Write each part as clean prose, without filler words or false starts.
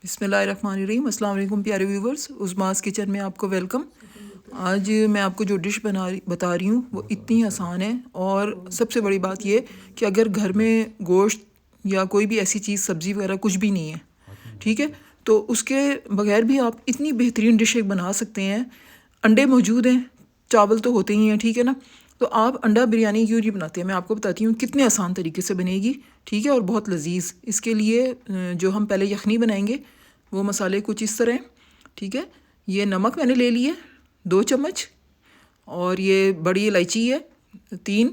बिस्मिल्लाहिर्रहमानिर्रहीम। अस्सलाम वालेकुम प्यारे व्यूवर्स, उज़मास किचन में आपको वेलकम। आज मैं आपको जो डिश बता रही हूँ वो इतनी आसान है, और सबसे बड़ी बात ये कि अगर घर में गोश्त या कोई भी ऐसी चीज़ सब्ज़ी वगैरह कुछ भी नहीं है, ठीक है, तो उसके बगैर भी आप इतनी बेहतरीन डिश एक बना सकते हैं। अंडे मौजूद हैं, चावल तो होते ही हैं, ठीक है ना। तो आप अंडा बिरयानी क्यों नहीं बनाते हैं, मैं आपको बताती हूँ कितने आसान तरीके से बनेगी, ठीक है, और बहुत लजीज। इसके लिए जो हम पहले यखनी बनाएंगे वो मसाले कुछ इस तरह हैं, ठीक है। ये नमक मैंने ले लिए 2 चम्मच, और ये बड़ी इलायची है 3,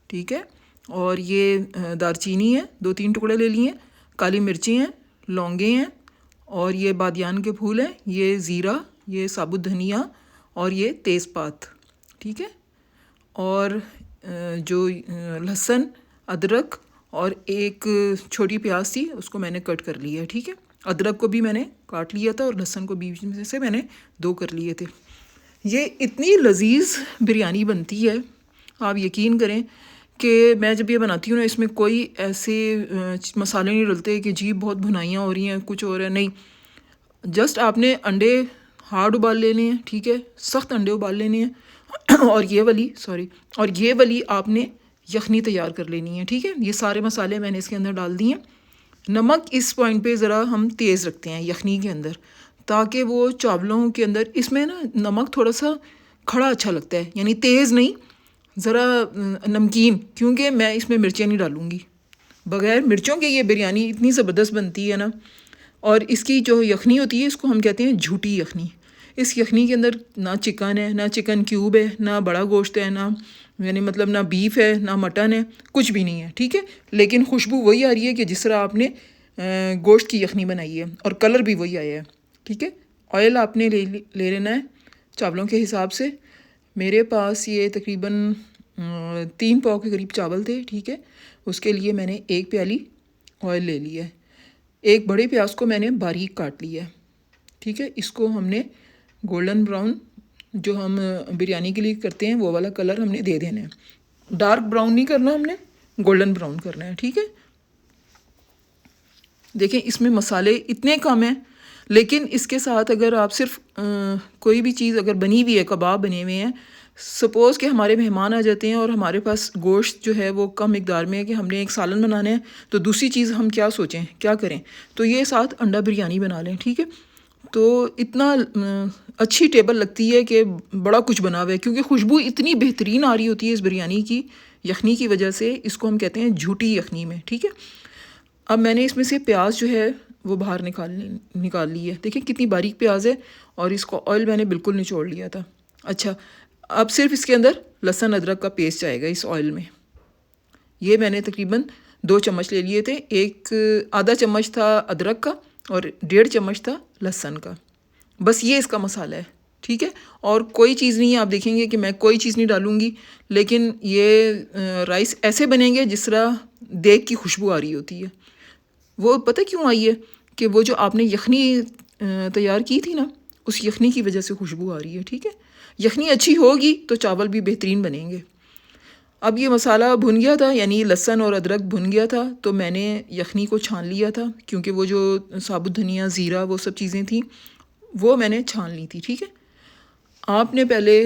ठीक है, और ये दारचीनी है 2-3 टुकड़े ले लिए, काली मिर्ची हैं, लौंगे हैं, और ये बादियान के फूल हैं, ये ज़ीरा, ये साबुत धनिया, और ये तेज़पात, ठीक है। और जो लहसुन, अदरक, और एक छोटी प्याज थी उसको मैंने कट कर लिया है, ठीक है। अदरक को भी मैंने काट लिया था, और लहसुन को बीच में से मैंने 2 कर लिए थे। ये इतनी लजीज बिरयानी बनती है, आप यकीन करें कि मैं जब ये बनाती हूँ ना, इसमें कोई ऐसे मसाले नहीं डलते कि जी बहुत भुनाइयाँ हो रही हैं, कुछ हो रहा है, नहीं। जस्ट आपने अंडे हार्ड उबाल लेने हैं, ठीक है, सख्त अंडे उबाल लेने हैं और ये वाली आपने यखनी तैयार कर लेनी है, ठीक है। ये सारे मसाले मैंने इसके अंदर डाल दिए हैं। नमक इस पॉइंट पे ज़रा हम तेज़ रखते हैं यखनी के अंदर, ताकि वो चावलों के अंदर इसमें ना नमक थोड़ा सा खड़ा अच्छा लगता है, यानी तेज़ नहीं, ज़रा नमकीन, क्योंकि मैं इसमें मिर्चें नहीं डालूँगी। बग़ैर मिर्चों के ये बिरयानी इतनी ज़बरदस्त बनती है ना। और इसकी जो यखनी होती है इसको हम कहते हैं झूठी यखनी। इस यखनी के अंदर ना चिकन है, ना चिकन क्यूब है, ना बड़ा गोश्त है, ना यानी मतलब ना बीफ है, ना मटन है, कुछ भी नहीं है, ठीक है। लेकिन खुशबू वही आ रही है कि जिस तरह आपने गोश्त की यखनी बनाई है, और कलर भी वही आया है, ठीक है। ऑयल आपने ले लेना है चावलों के हिसाब से। मेरे पास ये तकरीबन 3 पाव के करीब चावल थे, ठीक है। उसके लिए मैंने 1 प्याली ऑयल ले लिया है। एक बड़े प्याज को मैंने बारीक काट लिया है, ठीक है। इसको हमने गोल्डन ब्राउन, जो हम बिरयानी के लिए करते हैं वो वाला कलर हमने दे देना है। डार्क ब्राउन नहीं करना, हमने गोल्डन ब्राउन करना है, ठीक है। देखें इसमें मसाले इतने कम हैं, लेकिन इसके साथ अगर आप सिर्फ कोई भी चीज़ अगर बनी हुई है, कबाब बने हुए हैं, सपोज़ कि हमारे मेहमान आ जाते हैं और हमारे पास गोश्त जो है वो कम मिकदार में है कि हमने एक सालन बनाना है, तो दूसरी चीज़ हम क्या सोचें, क्या करें, तो ये साथ अंडा बिरयानी बना लें, ठीक है। तो इतना अच्छी टेबल लगती है कि बड़ा कुछ बना हुआ है, क्योंकि खुशबू इतनी बेहतरीन आ रही होती है इस बिरयानी की यखनी की वजह से। इसको हम कहते हैं झूठी यखनी में, ठीक है। अब मैंने इसमें से प्याज जो है वो बाहर निकाल ली है। देखिए कितनी बारीक प्याज है, और इसको ऑयल मैंने बिल्कुल निचोड़ लिया था। अच्छा, अब सिर्फ इसके अंदर लहसुन अदरक का पेस्ट जाएगा इस ऑयल में। ये मैंने तकरीबन 2 चम्मच ले लिए थे। एक आधा चम्मच था अदरक का, और 1.5 चम्मच था लहसुन का। बस ये इसका मसाला है, ठीक है। और कोई चीज़ नहीं है, आप देखेंगे कि मैं कोई चीज़ नहीं डालूँगी, लेकिन ये राइस ऐसे बनेंगे जिस तरह देग की खुशबू आ रही होती है। वो पता क्यों आई है कि वो जो आपने यखनी तैयार की थी ना, उस यखनी की वजह से खुशबू आ रही है, ठीक है। यखनी अच्छी होगी तो चावल भी बेहतरीन बनेंगे। अब ये मसाला भुन गया था, यानी लहसुन और अदरक भुन गया था, तो मैंने यखनी को छान लिया था, क्योंकि वो जो साबुत धनिया, ज़ीरा, वो सब चीज़ें थी वो मैंने छान ली थी, ठीक है। आपने पहले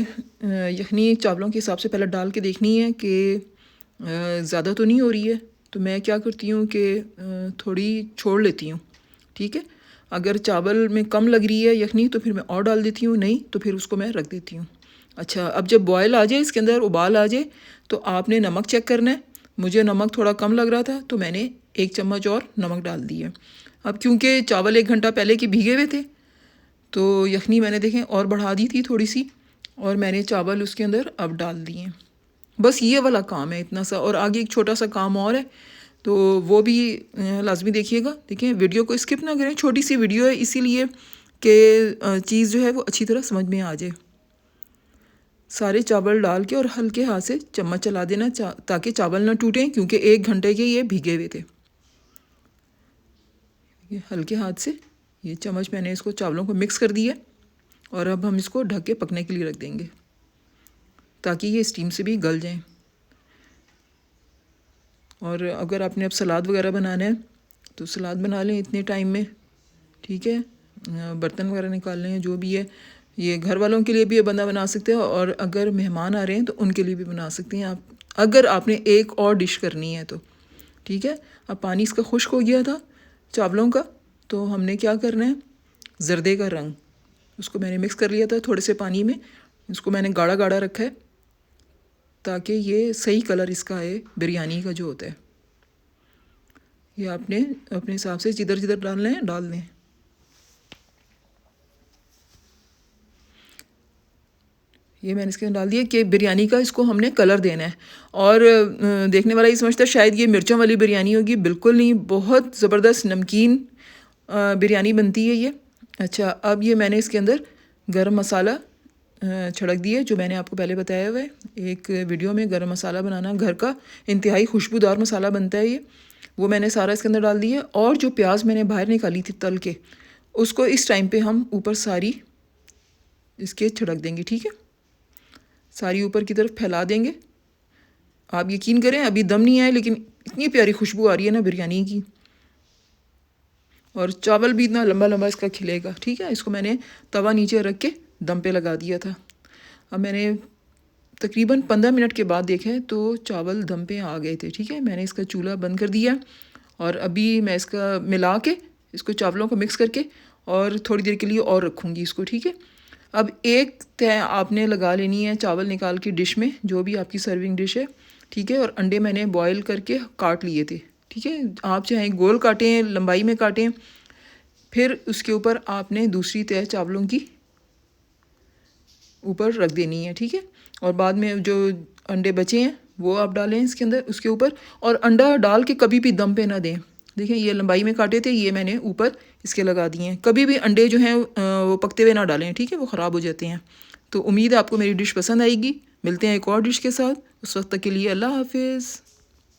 यखनी चावलों के हिसाब से पहले डाल के देखनी है कि ज़्यादा तो नहीं हो रही है। तो मैं क्या करती हूँ कि थोड़ी छोड़ लेती हूँ, ठीक है। अगर चावल में कम लग रही है यखनी तो फिर मैं और डाल देती हूँ, नहीं तो फिर उसको मैं रख देती हूँ। अच्छा, अब जब बॉयल आ जाए, इसके अंदर उबाल आ जाए, तो आपने नमक चेक करना है। मुझे नमक थोड़ा कम लग रहा था तो मैंने 1 चम्मच और नमक डाल दिया। अब क्योंकि चावल 1 घंटा पहले के भीगे हुए थे, तो यखनी मैंने देखें और बढ़ा दी थी थोड़ी सी, और मैंने चावल उसके अंदर अब डाल दिए। बस ये वाला काम है इतना सा। और आगे एक छोटा सा काम और है, तो वो भी लाजमी देखिएगा। देखिए वीडियो को स्किप ना करें, छोटी सी वीडियो है इसीलिए कि चीज़ जो है वो अच्छी तरह समझ में आ जाए। सारे चावल डाल के और हल्के हाथ से चम्मच चला देना ताकि चावल ना टूटें, क्योंकि 1 घंटे के ये भीगे हुए थे। ये हल्के हाथ से ये चम्मच मैंने इसको चावलों को मिक्स कर दिया, और अब हम इसको ढक के पकने के लिए रख देंगे ताकि ये स्टीम से भी गल जाएं। और अगर आपने अब सलाद वगैरह बनाना है तो सलाद बना लें इतने टाइम में, ठीक है। ठीक है। बर्तन वगैरह निकालने हैं, जो भी है, ये घर वालों के लिए भी ये बंदा बना सकते हो, और अगर मेहमान आ रहे हैं तो उनके लिए भी बना सकते हैं आप, अगर आपने एक और डिश करनी है तो। ठीक है। अब पानी इसका खुश्क हो गया था चावलों का, तो हमने क्या करना है, ज़र्दे का रंग, उसको मैंने मिक्स कर लिया था थोड़े से पानी में, इसको मैंने गाढ़ा गाढ़ा रखा है ताकि ये सही कलर इसका आए बिरयानी का जो होता है। ये आपने अपने हिसाब से जिधर जिधर डालना है डाल दें। ये मैंने इसके अंदर डाल दिया कि बिरयानी का इसको हमने कलर देना है। और देखने वाला ये समझता है शायद ये मिर्चों वाली बिरयानी होगी, बिल्कुल नहीं, बहुत ज़बरदस्त नमकीन बिरयानी बनती है ये। अच्छा, अब ये मैंने इसके अंदर गरम मसाला छिड़क दिए, जो मैंने आपको पहले बताया हुआ है एक वीडियो में, गरम मसाला बनाना घर का इंतहाई खुशबूदार मसाला बनता है ये, वो मैंने सारा इसके अंदर डाल दिया। और जो प्याज मैंने बाहर निकाली थी तल के, उसको इस टाइम पे हम ऊपर सारी इसके छिड़क देंगे। ठीक है, सारी ऊपर की तरफ फैला देंगे। आप यकीन करें अभी दम नहीं आया, लेकिन इतनी प्यारी खुशबू आ रही है ना बिरयानी की, और चावल भी इतना लंबा लंबा इसका खिलेगा। ठीक है, इसको मैंने तवा नीचे रख के दम पे लगा दिया था। अब मैंने तकरीबन 15 मिनट के बाद देखा है तो चावल दम पे आ गए थे। ठीक है, मैंने इसका चूल्हा बंद कर दिया, और अभी मैं इसका मिला के इसको चावलों को मिक्स करके और थोड़ी देर के लिए और रखूँगी इसको। ठीक है, अब एक तय आपने लगा लेनी है चावल निकाल के डिश में, जो भी आपकी सर्विंग डिश है। ठीक है, और अंडे मैंने बॉयल करके काट लिए थे। ठीक है, आप चाहे गोल काटें, लंबाई में काटें, फिर उसके ऊपर आपने दूसरी तय चावलों की ऊपर रख देनी है। ठीक है, और बाद में जो अंडे बचे हैं वो आप डालें इसके अंदर, उसके ऊपर, और अंडा डाल के कभी भी दम पे ना दें। देखें, ये लंबाई में काटे थे, ये मैंने ऊपर इसके लगा दिए हैं। कभी भी अंडे जो हैं वो पकते हुए ना डालें, ठीक है, वो ख़राब हो जाते हैं। तो उम्मीद है आपको मेरी डिश पसंद आएगी। मिलते हैं एक और डिश के साथ, उस वक्त तक के लिए अल्लाह हाफिज़।